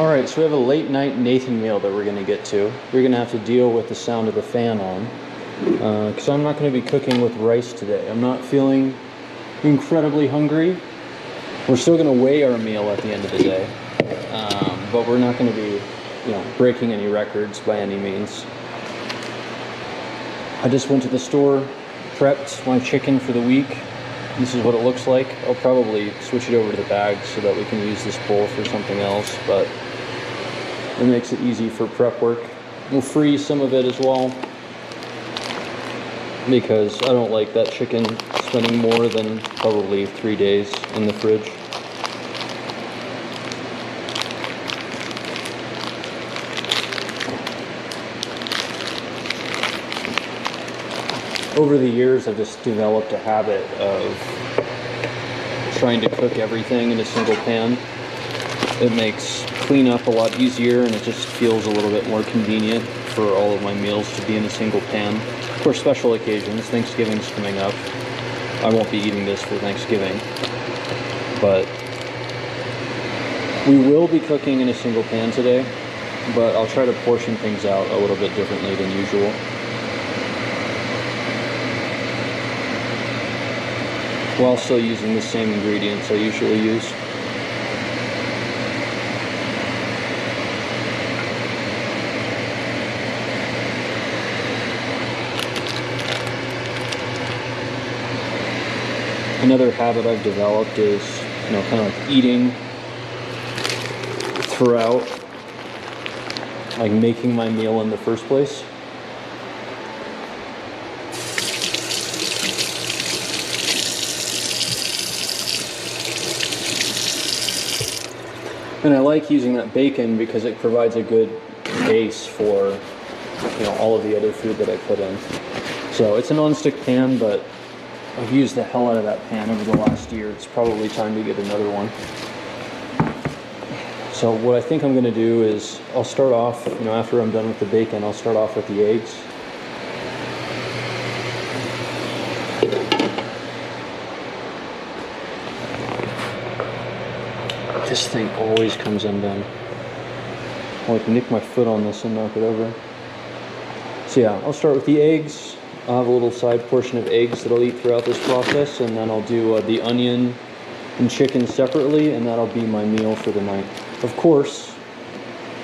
Alright, so we have a late night Nathan meal that we're going to get to. We're going to have to deal with the sound of the fan on. Because I'm not going to be cooking with rice today. I'm not feeling incredibly hungry. We're still going to weigh our meal at the end of the day. But we're not going to be, breaking any records by any means. I just went to the store, prepped my chicken for the week. This is what it looks like. I'll probably switch it over to the bag so that we can use this bowl for something else, but it makes it easy for prep work. We'll freeze some of it as well, because I don't like that chicken spending more than probably 3 days in the fridge. Over the years, I've just developed a habit of trying to cook everything in a single pan. It makes cleanup a lot easier, and it just feels a little bit more convenient for all of my meals to be in a single pan. For special occasions, Thanksgiving's coming up. I won't be eating this for Thanksgiving, but we will be cooking in a single pan today, but I'll try to portion things out a little bit differently than usual. While still using the same ingredients I usually use. Another habit I've developed is, kind of like eating throughout, like making my meal in the first place. And I like using that bacon because it provides a good base for, all of the other food that I put in. So it's a non-stick pan, but I've used the hell out of that pan over the last year. It's probably time to get another one. So what I think I'm going to do is I'll start off, after I'm done with the bacon, I'll start off with the eggs. This thing always comes undone. I'll nick my foot on this and knock it over. So yeah, I'll start with the eggs. I'll have a little side portion of eggs that I'll eat throughout this process, and then I'll do the onion and chicken separately, and that'll be my meal for the night. Of course,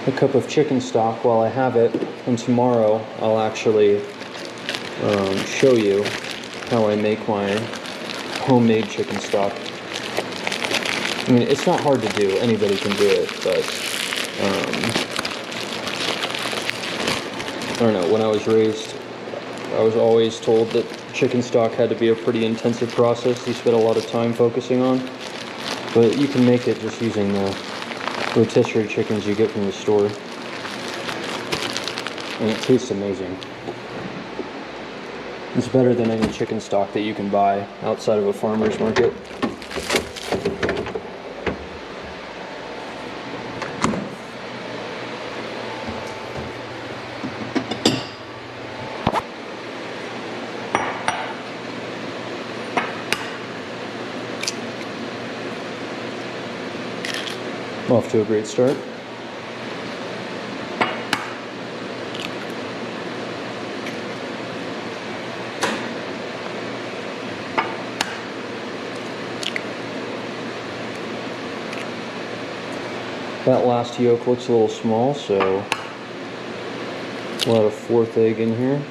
a cup of chicken stock while I have it, and tomorrow I'll actually show you how I make my homemade chicken stock. I mean, it's not hard to do. Anybody can do it, but I don't know. When I was raised, I was always told that chicken stock had to be a pretty intensive process you spent a lot of time focusing on. But you can make it just using the rotisserie chickens you get from the store. And it tastes amazing. It's better than any chicken stock that you can buy outside of a farmer's market. Off to a great start. That last yolk looks a little small, so we'll add a fourth egg in here.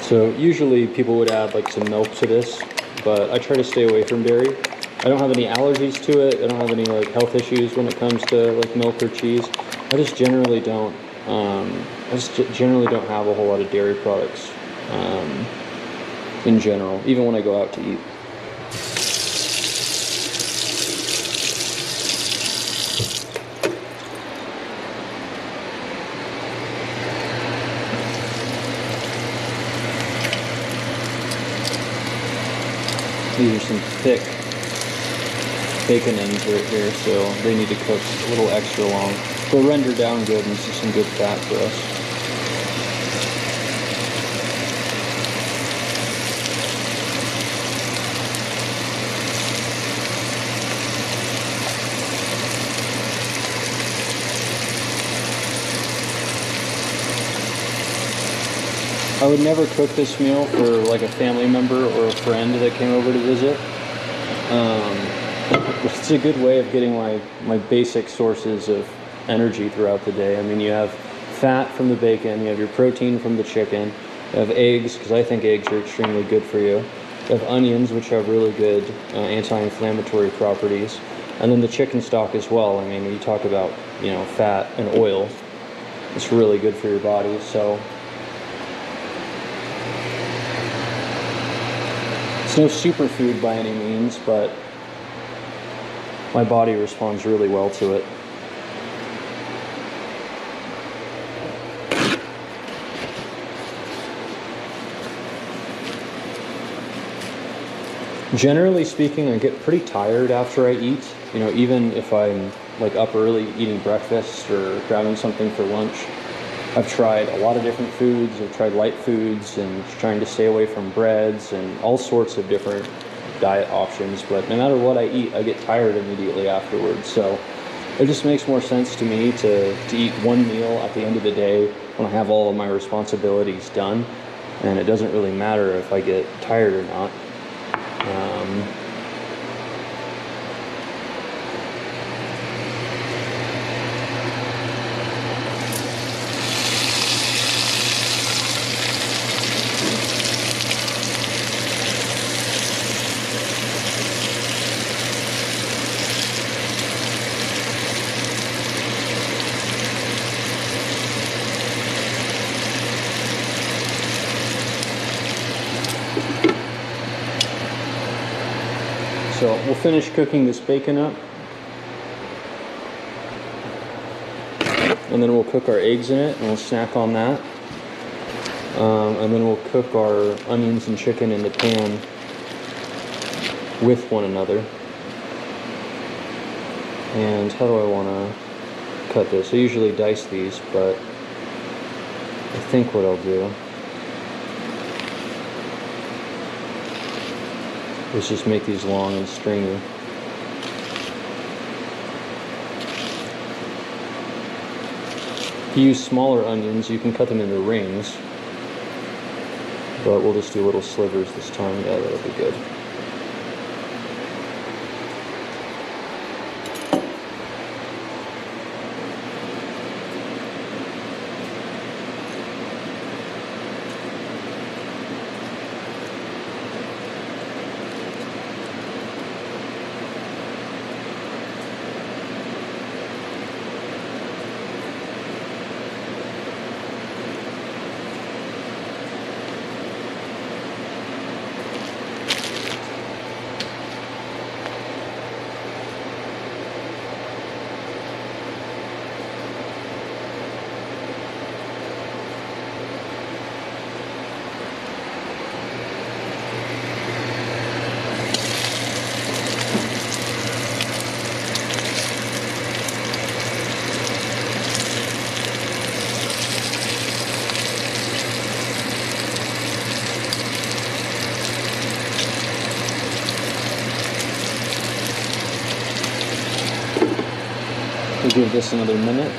So usually people would add like some milk to this, but I try to stay away from dairy I don't have any allergies to it. I don't have any like health issues when it comes to like milk or cheese. I just generally don't. Generally don't have a whole lot of dairy products in general, even when I go out to eat. These are some thick bacon ends right here, so they need to cook a little extra long. They'll render down good, and this is some good fat for us. I would never cook this meal for like a family member or a friend that came over to visit. It's a good way of getting my basic sources of energy throughout the day. I mean, you have fat from the bacon, you have your protein from the chicken, you have eggs, because I think eggs are extremely good for you. You have onions, which have really good anti-inflammatory properties. And then the chicken stock as well. I mean, when you talk about, fat and oil, it's really good for your body. So it's no superfood by any means, but my body responds really well to it. Generally speaking, I get pretty tired after I eat. Even if I'm like up early eating breakfast or grabbing something for lunch. I've tried a lot of different foods. I've tried light foods and trying to stay away from breads and all sorts of different diet options. But no matter what I eat, I get tired immediately afterwards. So it just makes more sense to me to eat one meal at the end of the day when I have all of my responsibilities done. And it doesn't really matter if I get tired or not. So we'll finish cooking this bacon up, and then we'll cook our eggs in it, and we'll snack on that. And then we'll cook our onions and chicken in the pan with one another. And how do I want to cut this? I usually dice these, but I think what I'll do is just make these long and stringy. If you use smaller onions, you can cut them into rings, but we'll just do little slivers this time. Yeah, that'll be good. We'll give this another minute.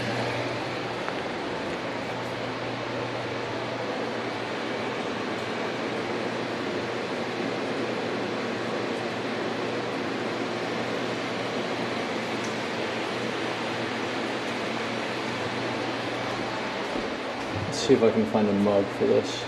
Let's see if I can find a mug for this.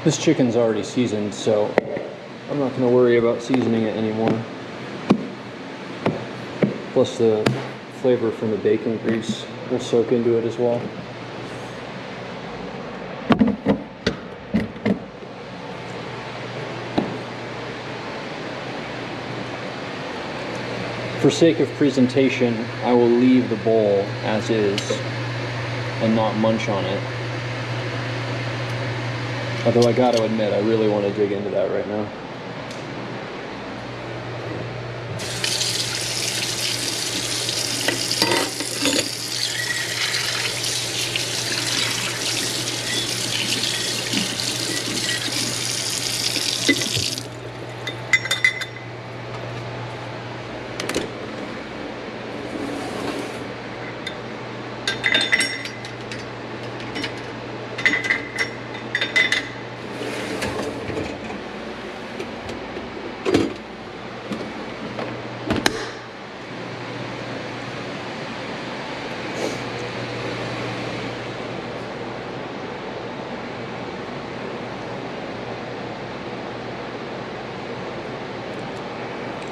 This chicken's already seasoned, so I'm not going to worry about seasoning it anymore. Plus the flavor from the bacon grease will soak into it as well. For sake of presentation, I will leave the bowl as is and not munch on it. Although I gotta admit, I really want to dig into that right now.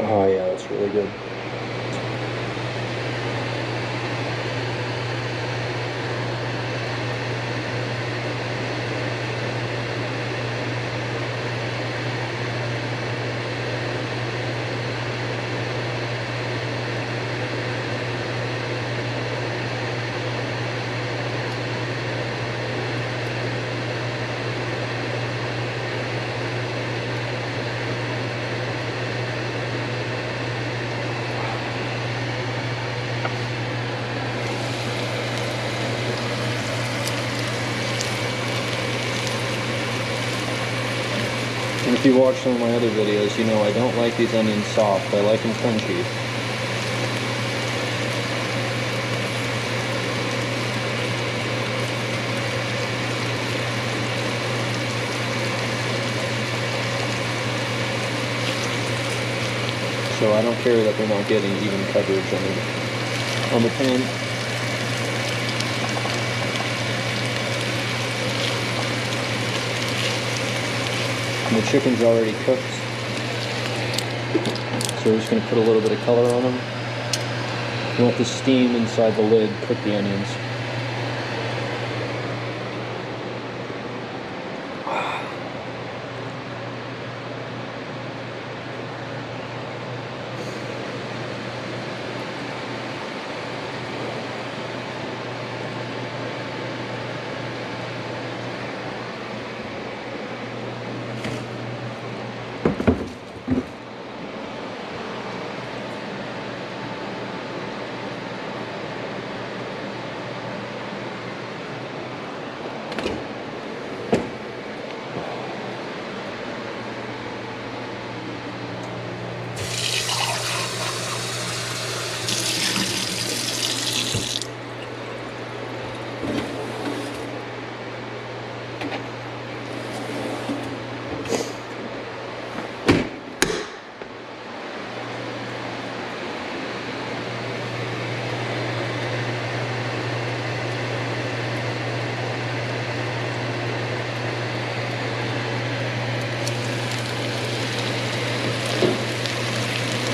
Oh yeah, that's really good. And if you watch some of my other videos, you know I don't like these onions soft, I like them crunchy. So I don't care that they're not getting even coverage on the pan. The chicken's already cooked, so we're just going to put a little bit of color on them and let the steam inside the lid cook the onions.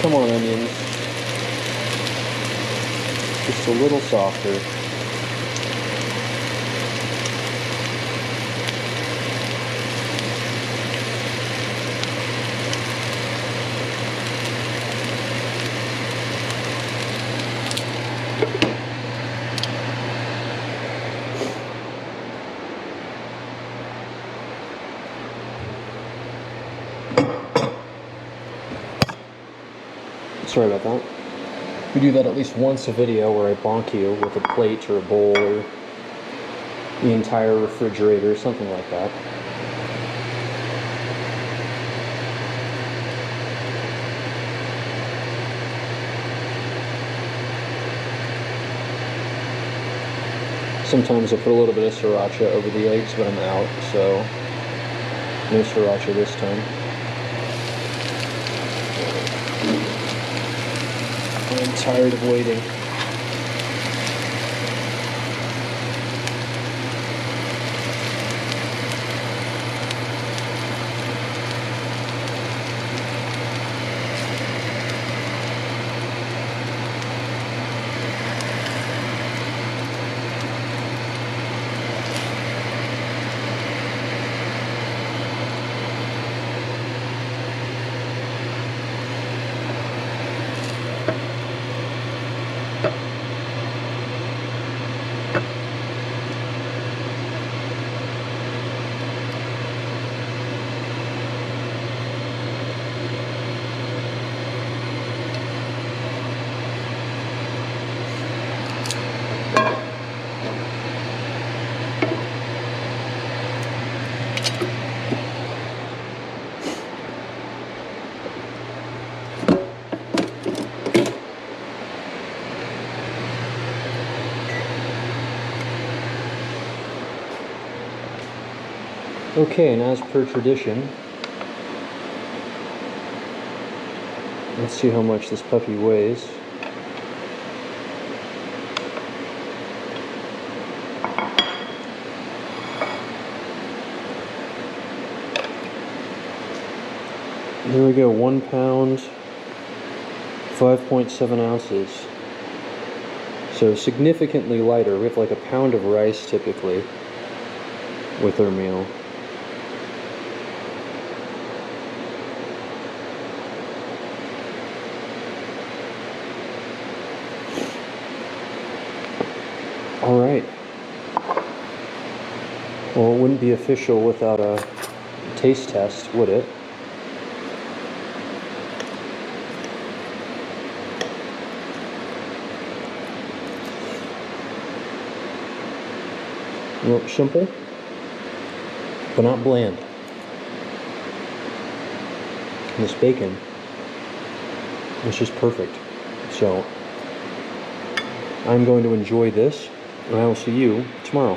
Come on, onions. Just a little softer. Sorry about that. We do that at least once a video where I bonk you with a plate or a bowl or the entire refrigerator, something like that. Sometimes I put a little bit of sriracha over the eggs, but I'm out, so no sriracha this time. I'm tired of waiting. Okay, and as per tradition, let's see how much this puppy weighs. There we go, 1 pound, 5.7 ounces. So significantly lighter. We have like a pound of rice typically with our meal. All right. Well, it wouldn't be official without a taste test, would it? Well, simple, but not bland. And this bacon is just perfect. So I'm going to enjoy this, and I will see you tomorrow.